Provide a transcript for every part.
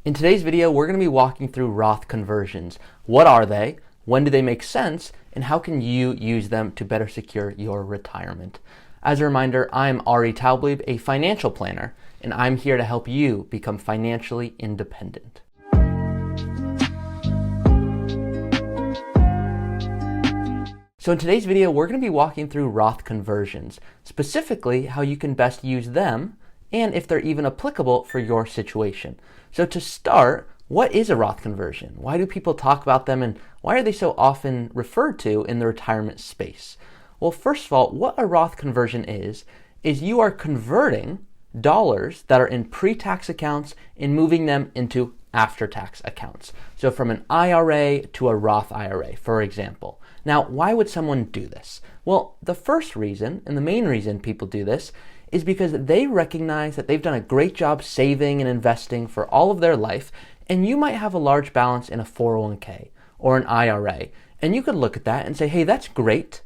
In today's video, we're going to be walking through Roth conversions. What are they? When do they make sense? And how can you use them to better secure your retirement? As a reminder, I'm Ari Taubleib, a financial planner, and I'm here to help you become financially independent. So in today's video, we're going to be walking through Roth conversions, specifically how you can best use them and if they're even applicable for your situation. So to start, what is a Roth conversion? Why do people talk about them and why are they so often referred to in the retirement space? Well, first of all, what a Roth conversion is you are converting dollars that are in pre-tax accounts and moving them into after-tax accounts. So from an IRA to a Roth IRA, for example. Now, why would someone do this? Well, the first reason, and the main reason people do this, is because they recognize that they've done a great job saving and investing for all of their life, and you might have a large balance in a 401k or an IRA, and you could look at that and say, hey, that's great.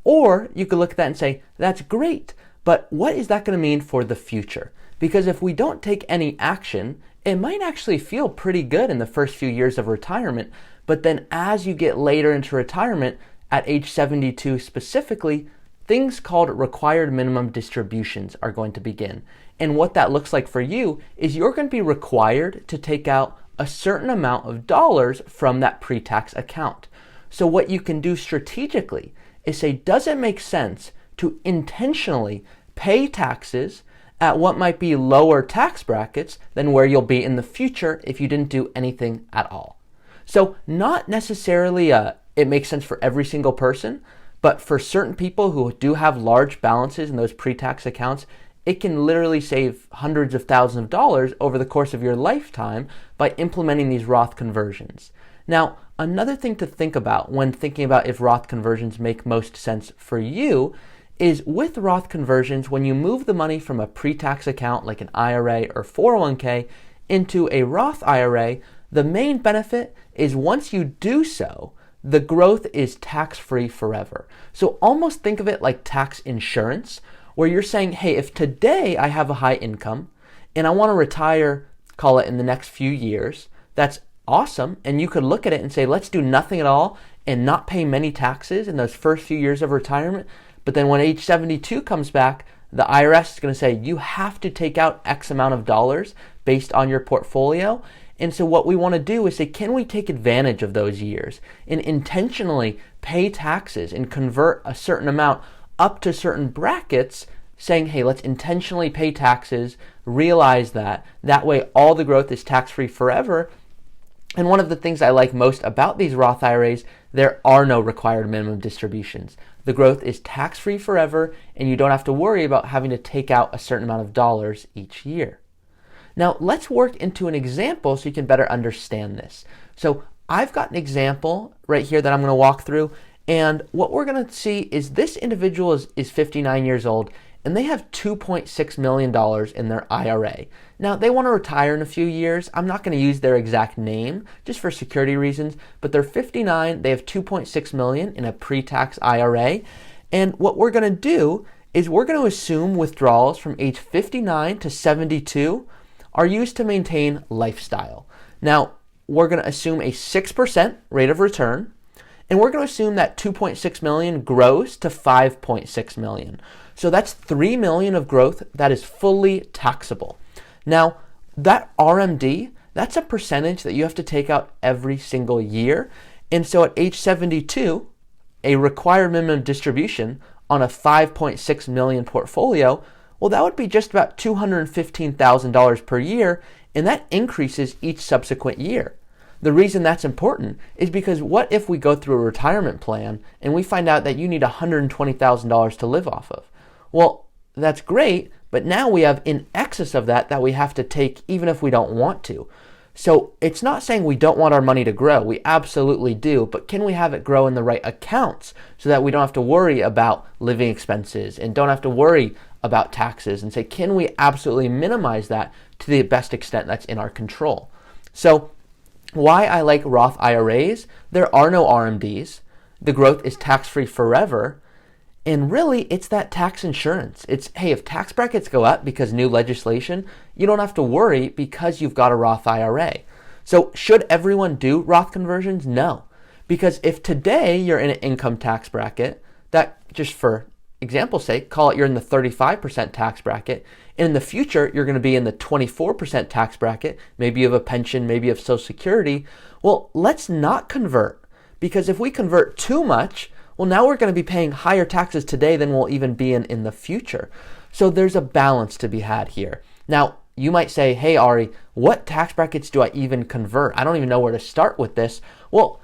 Or you could look at that and say, that's great, but what is that going to mean for the future? Because if we don't take any action, it might actually feel pretty good in the first few years of retirement, but then as you get later into retirement, at age 72 specifically, things called required minimum distributions are going to begin. And what that looks like for you is you're going to be required to take out a certain amount of dollars from that pre-tax account. So what you can do strategically is say, does it make sense to intentionally pay taxes at what might be lower tax brackets than where you'll be in the future if you didn't do anything at all? So not necessarily it makes sense for every single person, but for certain people who do have large balances in those pre-tax accounts, it can literally save hundreds of thousands of dollars over the course of your lifetime by implementing these Roth conversions. Now, another thing to think about when thinking about if Roth conversions make most sense for you is with Roth conversions, when you move the money from a pre-tax account like an IRA or 401k into a Roth IRA, the main benefit is once you do so, the growth is tax-free forever. So almost think of it like tax insurance, where you're saying, hey, if today I have a high income and I want to retire, call it in the next few years, that's awesome. And you could look at it and say, let's do nothing at all and not pay many taxes in those first few years of retirement. But then when age 72 comes back, the IRS is going to say you have to take out X amount of dollars based on your portfolio. And so what we want to do is say, can we take advantage of those years and intentionally pay taxes and convert a certain amount up to certain brackets, saying, hey, let's intentionally pay taxes, realize that. That way all the growth is tax-free forever. And one of the things I like most about these Roth IRAs, there are no required minimum distributions. The growth is tax-free forever, and you don't have to worry about having to take out a certain amount of dollars each year. Now, let's work into an example so you can better understand this. So I've got an example right here that I'm going to walk through, and what we're going to see is this individual is 59 years old, and they have $2.6 million in their IRA. Now, they want to retire in a few years. I'm not going to use their exact name just for security reasons, but they're 59, they have $2.6 million in a pre-tax IRA, and what we're going to do is we're going to assume withdrawals from age 59 to 72 are used to maintain lifestyle. Now, we're going to assume a 6% rate of return, and we're going to assume that 2.6 million grows to 5.6 million. So that's 3 million of growth that is fully taxable. Now, that RMD, that's a percentage that you have to take out every single year. And so at age 72, a required minimum distribution on a 5.6 million portfolio, well, that would be just about $215,000 per year, and that increases each subsequent year. The reason that's important is because what if we go through a retirement plan and we find out that you need $120,000 to live off of? Well, that's great, but now we have in excess of that we have to take even if we don't want to. So it's not saying we don't want our money to grow. We absolutely do, but can we have it grow in the right accounts so that we don't have to worry about living expenses and don't have to worry about taxes, and say, can we absolutely minimize that to the best extent that's in our control? So why I like Roth IRAs, there are no RMDs, the growth is tax-free forever, And really, it's that tax insurance. It's, hey, if tax brackets go up because new legislation, you don't have to worry because you've got a Roth IRA. So should everyone do Roth conversions? No. Because if today you're in an income tax bracket, that, just for example's sake, call it you're in the 35% tax bracket, and in the future you're going to be in the 24% tax bracket, maybe you have a pension, maybe you have Social Security, well, let's not convert. Because if we convert too much, well, now we're going to be paying higher taxes today than we'll even be in the future. So there's a balance to be had here. Now, you might say, hey, Ari, what tax brackets do I even convert? I don't even know where to start with this. Well,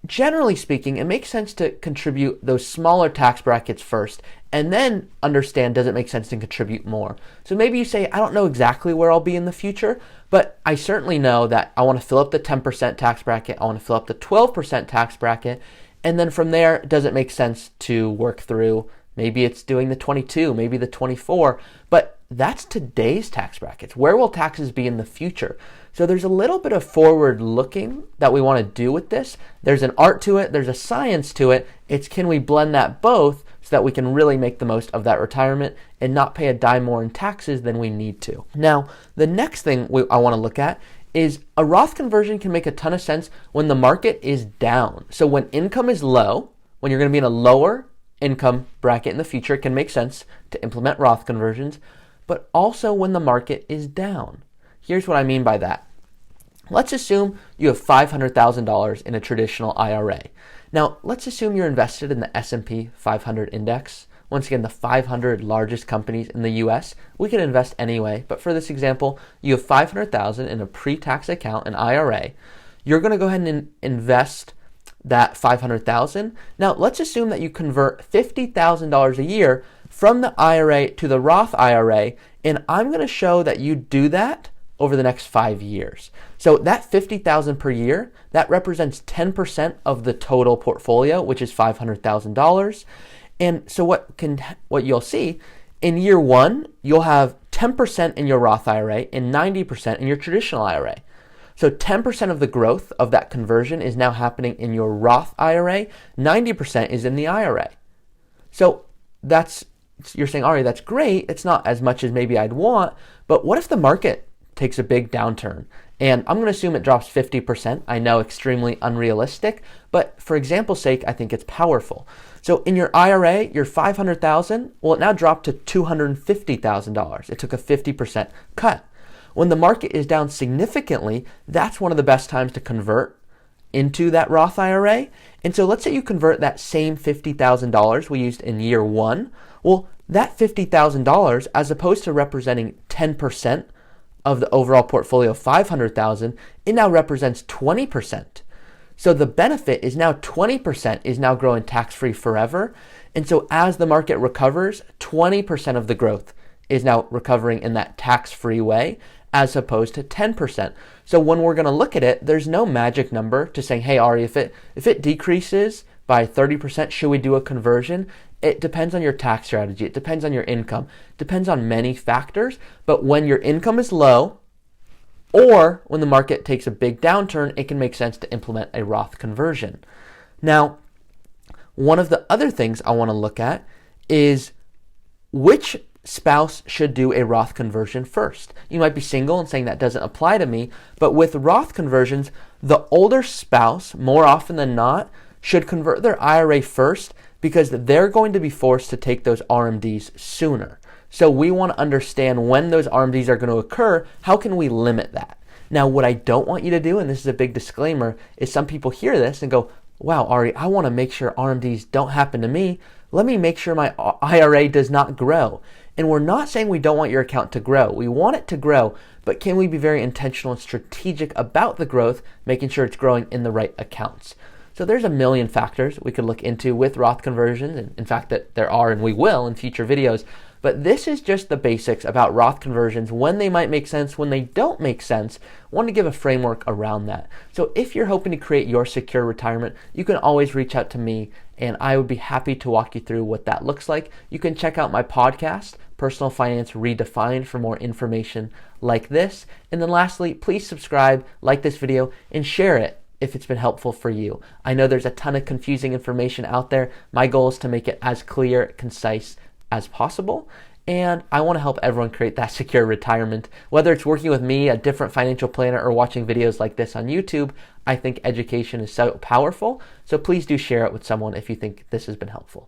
generally speaking, it makes sense to contribute those smaller tax brackets first and then understand, does it make sense to contribute more? So maybe you say, I don't know exactly where I'll be in the future, but I certainly know that I want to fill up the 10% tax bracket, I want to fill up the 12% tax bracket, and then from there, does it make sense to work through, maybe it's doing the 22, maybe the 24, but that's today's tax brackets. Where will taxes be in the future? So there's a little bit of forward looking that we want to do with this. There's an art to it, there's a science to it. It's, can we blend that both so that we can really make the most of that retirement and not pay a dime more in taxes than we need to. Now, the next thing I want to look at is a Roth conversion can make a ton of sense when the market is down. So when income is low, when you're going to be in a lower income bracket in the future, it can make sense to implement Roth conversions, but also when the market is down. Here's what I mean by that. Let's assume you have $500,000 in a traditional IRA. Now, let's assume you're invested in the S&P 500 index. Once again, the 500 largest companies in the US. We can invest anyway, but for this example, you have $500,000 in a pre-tax account, an IRA. You're going to go ahead and invest that $500,000. Now, let's assume that you convert $50,000 a year from the IRA to the Roth IRA, and I'm going to show that you do that over the next 5 years. So that $50,000 per year, that represents 10% of the total portfolio, which is $500,000. And so what you'll see, in year one, you'll have 10% in your Roth IRA and 90% in your traditional IRA. So 10% of the growth of that conversion is now happening in your Roth IRA, 90% is in the IRA. So you're saying, Ari, that's great. It's not as much as maybe I'd want, but what if the market takes a big downturn? And I'm going to assume it drops 50%. I know, extremely unrealistic, but for example's sake, I think it's powerful. So in your IRA, your $500,000, well, it now dropped to $250,000. It took a 50% cut. When the market is down significantly, that's one of the best times to convert into that Roth IRA. And so let's say you convert that same $50,000 we used in year one. Well, that $50,000, as opposed to representing 10% of the overall portfolio of $500,000, it now represents 20%. So the benefit is now 20% is now growing tax-free forever. And so as the market recovers, 20% of the growth is now recovering in that tax-free way, as opposed to 10%. So when we're going to look at it, there's no magic number to saying, hey, Ari, if it decreases by 30%, should we do a conversion? It depends on your tax strategy. It depends on your income. It depends on many factors. But when your income is low, or when the market takes a big downturn, it can make sense to implement a Roth conversion. Now, one of the other things I want to look at is which spouse should do a Roth conversion first. You might be single and saying that doesn't apply to me, but with Roth conversions, the older spouse, more often than not, should convert their IRA first because they're going to be forced to take those RMDs sooner. So we want to understand when those RMDs are going to occur. How can we limit that? Now, what I don't want you to do, and this is a big disclaimer, is some people hear this and go, wow, Ari, I want to make sure RMDs don't happen to me. Let me make sure my IRA does not grow. And we're not saying we don't want your account to grow. We want it to grow, but can we be very intentional and strategic about the growth, making sure it's growing in the right accounts? So there's a million factors we could look into with Roth conversions, and in fact that there are and we will in future videos. But this is just the basics about Roth conversions, when they might make sense, when they don't make sense. I want to give a framework around that. So if you're hoping to create your secure retirement, you can always reach out to me, and I would be happy to walk you through what that looks like. You can check out my podcast, Personal Finance Redefined, for more information like this. And then lastly, please subscribe, like this video, and share it if it's been helpful for you. I know there's a ton of confusing information out there. My goal is to make it as clear, concise as possible. And I want to help everyone create that secure retirement. Whether it's working with me, a different financial planner, or watching videos like this on YouTube, I think education is so powerful. So please do share it with someone if you think this has been helpful.